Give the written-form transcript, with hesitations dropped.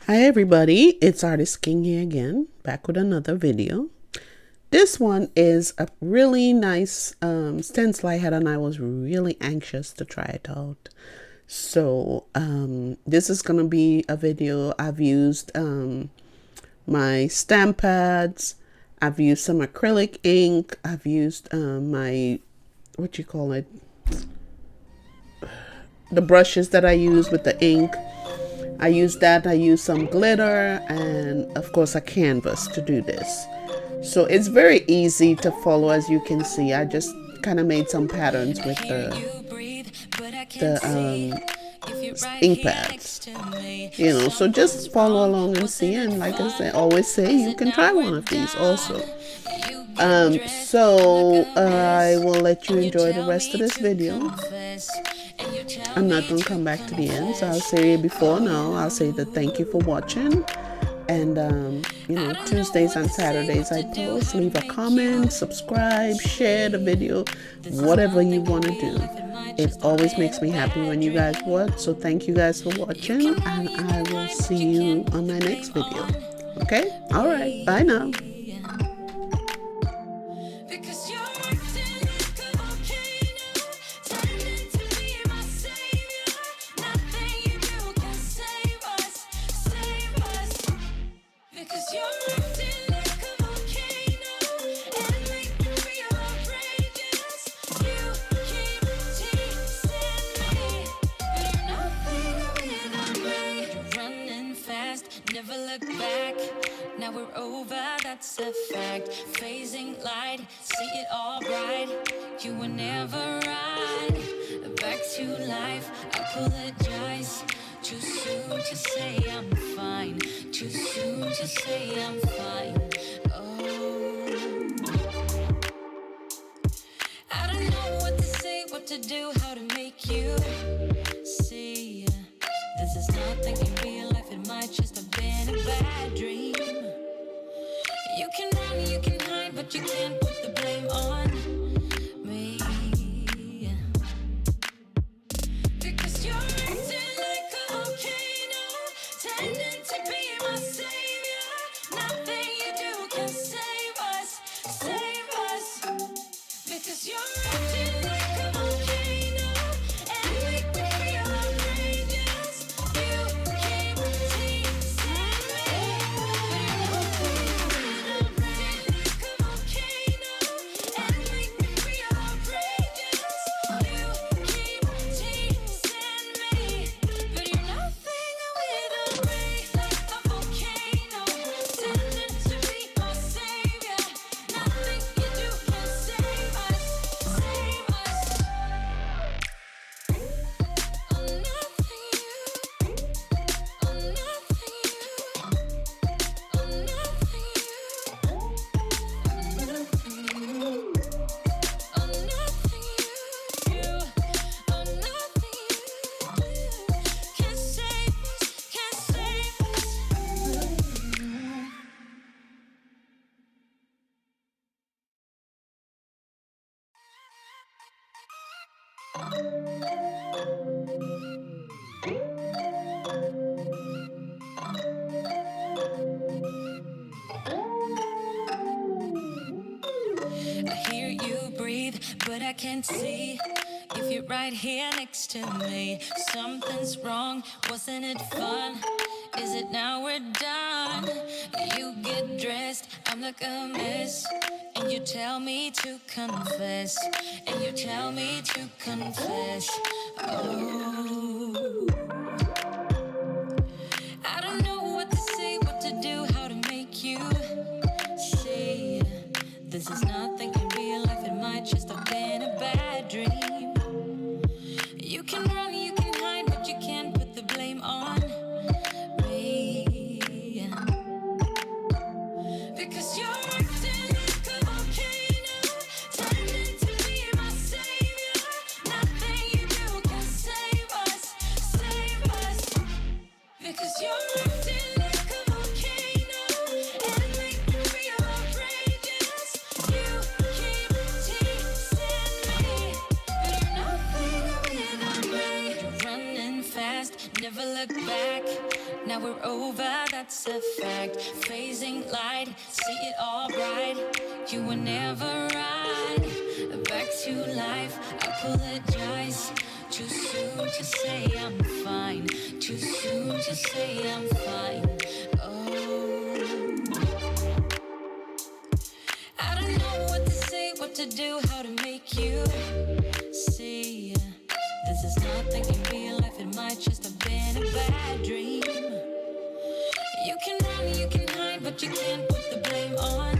Hi everybody, it's Artist King here again, back with another video. This one is a really nice stencil I had and I was really anxious to try it out. So this is going to be a video. I've used my stamp pads, I've used some acrylic ink, I've used my, what you call it, the brushes that I use with the ink. I used that, I used some glitter, and of course a canvas to do this. So it's very easy to follow, as you can see. I just kind of made some patterns with the ink pads. You know, so just follow along and see, and like I said, always say you can try one of these also. So I will let you enjoy the rest of this video. I'm not going to come back to the end, so I'll say it before now. I'll say that thank you for watching. And, you know, Tuesdays and Saturdays I post. Leave a comment, subscribe, share the video, whatever you want to do. It always makes me happy when you guys watch. So thank you guys for watching, and I will see you on my next video. Okay? All right. Bye now. Never look back, now we're over, that's a fact. Phasing light, see it all bright. You were never right. Back to life, I apologize. Too soon to say I'm fine. Too soon to say I'm fine. Oh, I don't know what to say, what to do, how to make you see. This is nothing in real life, it might just have been a bad dream. You can run, you can hide, but you can't put the blame on me. Because you're acting like a volcano, tending to be my savior. Nothing you do can save us, save us. Because you're acting like a volcano and make me feel outrageous. You keep teasing me, but you're not like a volcano and make me feel outrageous. You keep teasing me, but you're nothing without me. Like a volcano, tending to be my savior. Nothing you do can save us, save us. Oh, nothing you, oh, nothing you, oh, nothing you, oh, nothing you, oh, nothing you, oh, nothing you can save us, can save us. I hear you breathe, but I can't see if you're right here next to me. Something's wrong, wasn't it fun? Is it now we're done? You get dressed, I'm like a mess, and you tell me to confess, and you tell me to confess. Oh, I don't know what to say, what to do, how to make you see. This is nothing in real life, it might just have been a bad dream. You can run, you can hide, but you can't put the blame on me. Because you're acting like a volcano, tending to be my savior. Nothing you do can save us, save us. Because you're acting like a volcano and make me feel outrageous. You keep teasing me, but you're nothing without me. You're running fast, never look back. Now we're over, that's a fact. Phasing light, see it all bright. You were never right. Back to life, I apologize. Too soon to say I'm fine. Too soon to say I'm fine. Oh, I don't know what to say, what to do, how to make you see. This is nothing in real life, it might just have been a bad dream. You can run, you can hide, but you can't put the blame on